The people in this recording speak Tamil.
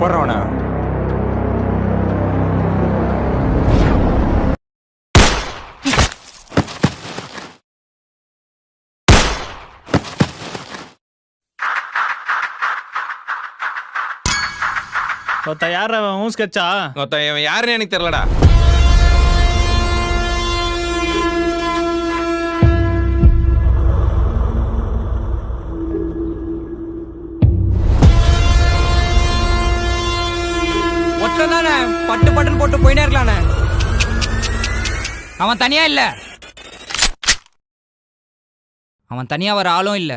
போடுறவனா? யார் அவன்? ஊன் ஸ்கெட்சா? இவன் யாருன்னு எனக்கு தெரியலடா. ஒட்டதானே பட்டு பட்டுன்னு போட்டு போயினே இருக்கலானே. அவன் தனியா இல்ல, அவன் தனியா வர ஆளும் இல்ல.